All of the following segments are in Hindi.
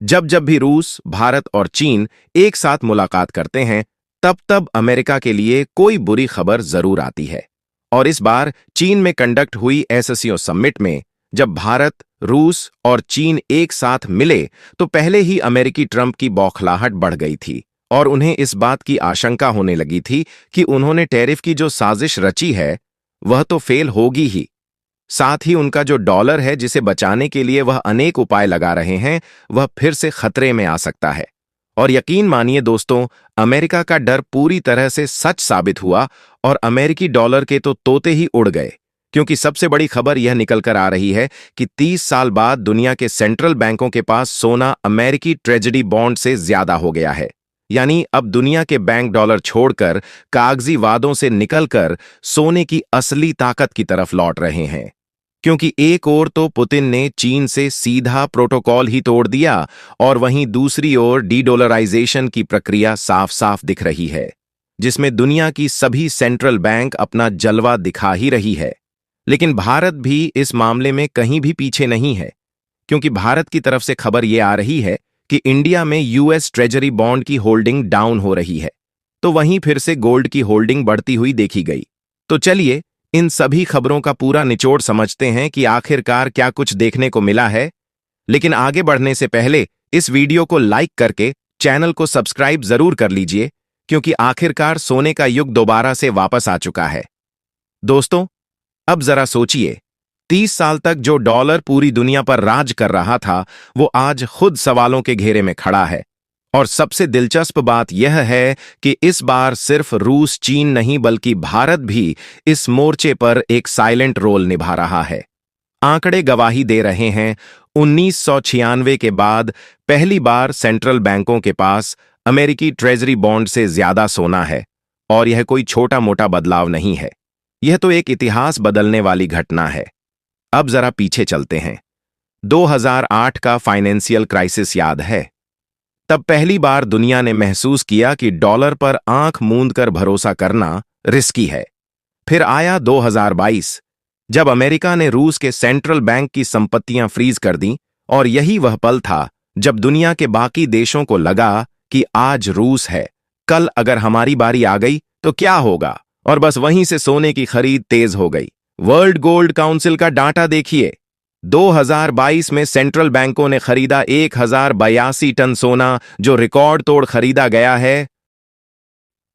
जब जब भी रूस, भारत और चीन एक साथ मुलाकात करते हैं, तब तब अमेरिका के लिए कोई बुरी खबर जरूर आती है। और इस बार चीन में कंडक्ट हुई एससीओ समिट में जब भारत, रूस और चीन एक साथ मिले, तो पहले ही अमेरिकी ट्रंप की बौखलाहट बढ़ गई थी और उन्हें इस बात की आशंका होने लगी थी कि उन्होंने टैरिफ की जो साजिश रची है, वह तो फेल होगी ही। साथ ही उनका जो डॉलर है, जिसे बचाने के लिए वह अनेक उपाय लगा रहे हैं, वह फिर से खतरे में आ सकता है। और यकीन मानिए दोस्तों, अमेरिका का डर पूरी तरह से सच साबित हुआ और अमेरिकी डॉलर के तो तोते ही उड़ गए। क्योंकि सबसे बड़ी खबर यह निकल कर आ रही है कि 30 साल बाद दुनिया के सेंट्रल बैंकों के पास सोना अमेरिकी ट्रेजरी बॉन्ड से ज्यादा हो गया है। यानी अब दुनिया के बैंक डॉलर छोड़कर कागजी वादों से निकलकर सोने की असली ताकत की तरफ लौट रहे हैं। क्योंकि एक ओर तो पुतिन ने चीन से सीधा प्रोटोकॉल ही तोड़ दिया और वहीं दूसरी ओर डीडॉलराइजेशन की प्रक्रिया साफ साफ दिख रही है, जिसमें दुनिया की सभी सेंट्रल बैंक अपना जलवा दिखा ही रही है। लेकिन भारत भी इस मामले में कहीं भी पीछे नहीं है, क्योंकि भारत की तरफ से खबर यह आ रही है कि इंडिया में यूएस ट्रेजरी बॉन्ड की होल्डिंग डाउन हो रही है, तो वहीं फिर से गोल्ड की होल्डिंग बढ़ती हुई देखी गई। तो चलिए इन सभी खबरों का पूरा निचोड़ समझते हैं कि आखिरकार क्या कुछ देखने को मिला है। लेकिन आगे बढ़ने से पहले इस वीडियो को लाइक करके चैनल को सब्सक्राइब जरूर कर लीजिए, क्योंकि आखिरकार सोने का युग दोबारा से वापस आ चुका है। दोस्तों, अब जरा सोचिए, 30 साल तक जो डॉलर पूरी दुनिया पर राज कर रहा था, वो आज खुद सवालों के घेरे में खड़ा है। और सबसे दिलचस्प बात यह है कि इस बार सिर्फ रूस, चीन नहीं बल्कि भारत भी इस मोर्चे पर एक साइलेंट रोल निभा रहा है। आंकड़े गवाही दे रहे हैं, 1996 के बाद पहली बार सेंट्रल बैंकों के पास अमेरिकी ट्रेजरी बॉन्ड से ज्यादा सोना है। और यह कोई छोटा मोटा बदलाव नहीं है, यह तो एक इतिहास बदलने वाली घटना है। अब जरा पीछे चलते हैं। 2008 का फाइनेंशियल क्राइसिस याद है? तब पहली बार दुनिया ने महसूस किया कि डॉलर पर आंख मूंद कर भरोसा करना रिस्की है। फिर आया 2022, जब अमेरिका ने रूस के सेंट्रल बैंक की संपत्तियां फ्रीज कर दी, और यही वह पल था जब दुनिया के बाकी देशों को लगा कि आज रूस है, कल अगर हमारी बारी आ गई तो क्या होगा। और बस वहीं से सोने की खरीद तेज हो गई। वर्ल्ड गोल्ड काउंसिल का डाटा देखिए, 2022 में सेंट्रल बैंकों ने खरीदा 1082 टन सोना, जो रिकॉर्ड तोड़ खरीदा गया है।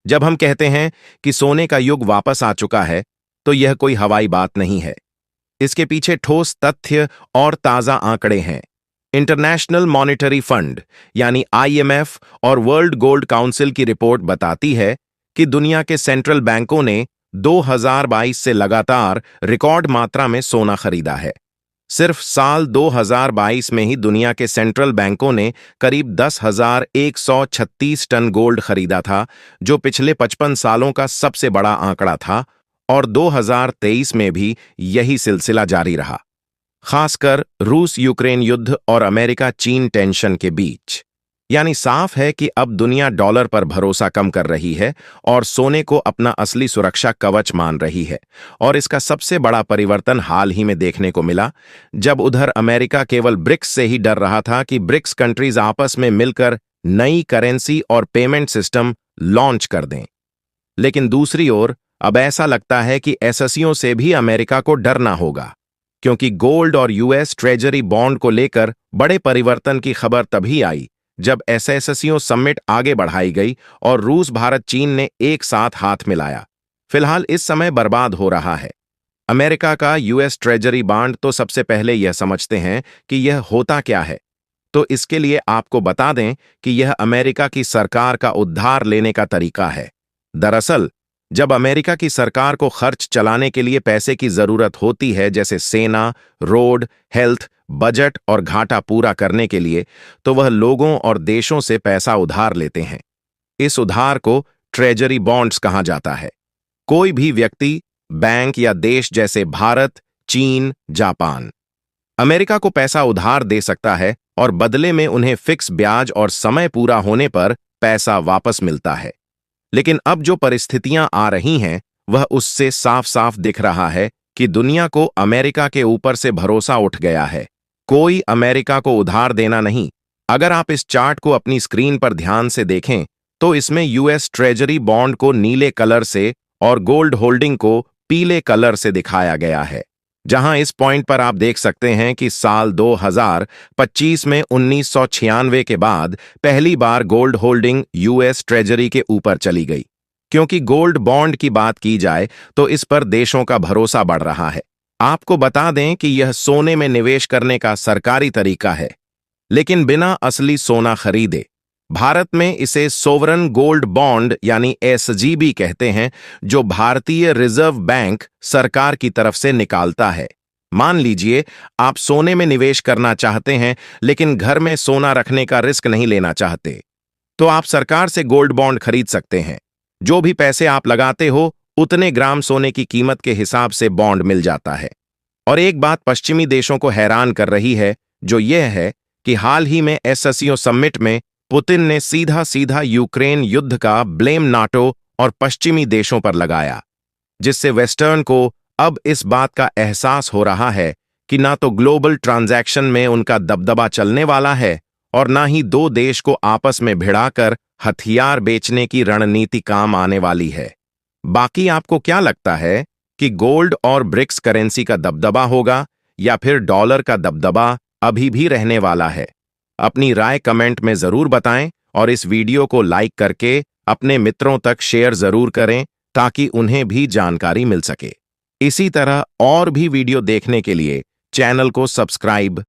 जब हम कहते हैं कि सोने का युग वापस आ चुका है, तो यह कोई हवाई बात नहीं है। इसके पीछे ठोस तथ्य और ताजा आंकड़े हैं। इंटरनेशनल मॉनेटरी फंड यानी आईएमएफ और वर्ल्ड गोल्ड काउंसिल की रिपोर्ट बताती है कि दुनिया के सेंट्रल बैंकों ने 2022 से लगातार रिकॉर्ड मात्रा में सोना खरीदा है। सिर्फ साल 2022 में ही दुनिया के सेंट्रल बैंकों ने करीब 10,136 टन गोल्ड खरीदा था, जो पिछले 55 सालों का सबसे बड़ा आंकड़ा था। और 2023 में भी यही सिलसिला जारी रहा, खासकर रूस यूक्रेन युद्ध और अमेरिका चीन टेंशन के बीच। यानी साफ है कि अब दुनिया डॉलर पर भरोसा कम कर रही है और सोने को अपना असली सुरक्षा कवच मान रही है। और इसका सबसे बड़ा परिवर्तन हाल ही में देखने को मिला, जब उधर अमेरिका केवल ब्रिक्स से ही डर रहा था कि ब्रिक्स कंट्रीज आपस में मिलकर नई करेंसी और पेमेंट सिस्टम लॉन्च कर दें। लेकिन दूसरी ओर अब ऐसा लगता है कि एससीओ से भी अमेरिका को डरना होगा, क्योंकि गोल्ड और यूएस ट्रेजरी बॉन्ड को लेकर बड़े परिवर्तन की खबर तभी आई जब एससीओ समिट आगे बढ़ाई गई और रूस, भारत, चीन ने एक साथ हाथ मिलाया। फिलहाल इस समय बर्बाद हो रहा है अमेरिका का यूएस ट्रेजरी बॉन्ड। तो सबसे पहले यह समझते हैं कि यह होता क्या है। तो इसके लिए आपको बता दें कि यह अमेरिका की सरकार का उद्धार लेने का तरीका है। दरअसल जब अमेरिका की सरकार को खर्च चलाने के लिए पैसे की जरूरत होती है, जैसे सेना, रोड, हेल्थ, बजट और घाटा पूरा करने के लिए, तो वह लोगों और देशों से पैसा उधार लेते हैं। इस उधार को ट्रेजरी बॉन्ड्स कहा जाता है। कोई भी व्यक्ति, बैंक या देश जैसे भारत, चीन, जापान अमेरिका को पैसा उधार दे सकता है और बदले में उन्हें फिक्स ब्याज और समय पूरा होने पर पैसा वापस मिलता है। लेकिन अब जो परिस्थितियां आ रही हैं, वह उससे साफ साफ दिख रहा है कि दुनिया को अमेरिका के ऊपर से भरोसा उठ गया है। कोई अमेरिका को उधार देना नहीं, अगर आप इस चार्ट को अपनी स्क्रीन पर ध्यान से देखें तो इसमें यूएस ट्रेजरी बॉन्ड को नीले कलर से और गोल्ड होल्डिंग को पीले कलर से दिखाया गया है। जहां इस पॉइंट पर आप देख सकते हैं कि साल 2025 में 1996 के बाद पहली बार गोल्ड होल्डिंग यूएस ट्रेजरी के ऊपर चली गई। क्योंकि गोल्ड बॉन्ड की बात की जाए तो इस पर देशों का भरोसा बढ़ रहा है। आपको बता दें कि यह सोने में निवेश करने का सरकारी तरीका है, लेकिन बिना असली सोना खरीदे। भारत में इसे सोवरन गोल्ड बॉन्ड यानी एसजीबी कहते हैं, जो भारतीय रिजर्व बैंक सरकार की तरफ से निकालता है। मान लीजिए आप सोने में निवेश करना चाहते हैं लेकिन घर में सोना रखने का रिस्क नहीं लेना चाहते, तो आप सरकार से गोल्ड बॉन्ड खरीद सकते हैं। जो भी पैसे आप लगाते हो उतने ग्राम सोने की कीमत के हिसाब से बॉन्ड मिल जाता है। और एक बात पश्चिमी देशों को हैरान कर रही है, जो यह है कि हाल ही में एससीओ समिट में पुतिन ने सीधा सीधा यूक्रेन युद्ध का ब्लेम नाटो और पश्चिमी देशों पर लगाया, जिससे वेस्टर्न को अब इस बात का एहसास हो रहा है कि ना तो ग्लोबल ट्रांजैक्शन में उनका दबदबा चलने वाला है और ना ही दो देश को आपस में भिड़ाकर हथियार बेचने की रणनीति काम आने वाली है। बाकी आपको क्या लगता है कि गोल्ड और ब्रिक्स करेंसी का दबदबा होगा या फिर डॉलर का दबदबा अभी भी रहने वाला है? अपनी राय कमेंट में जरूर बताएं और इस वीडियो को लाइक करके अपने मित्रों तक शेयर जरूर करें ताकि उन्हें भी जानकारी मिल सके। इसी तरह और भी वीडियो देखने के लिए चैनल को सब्सक्राइब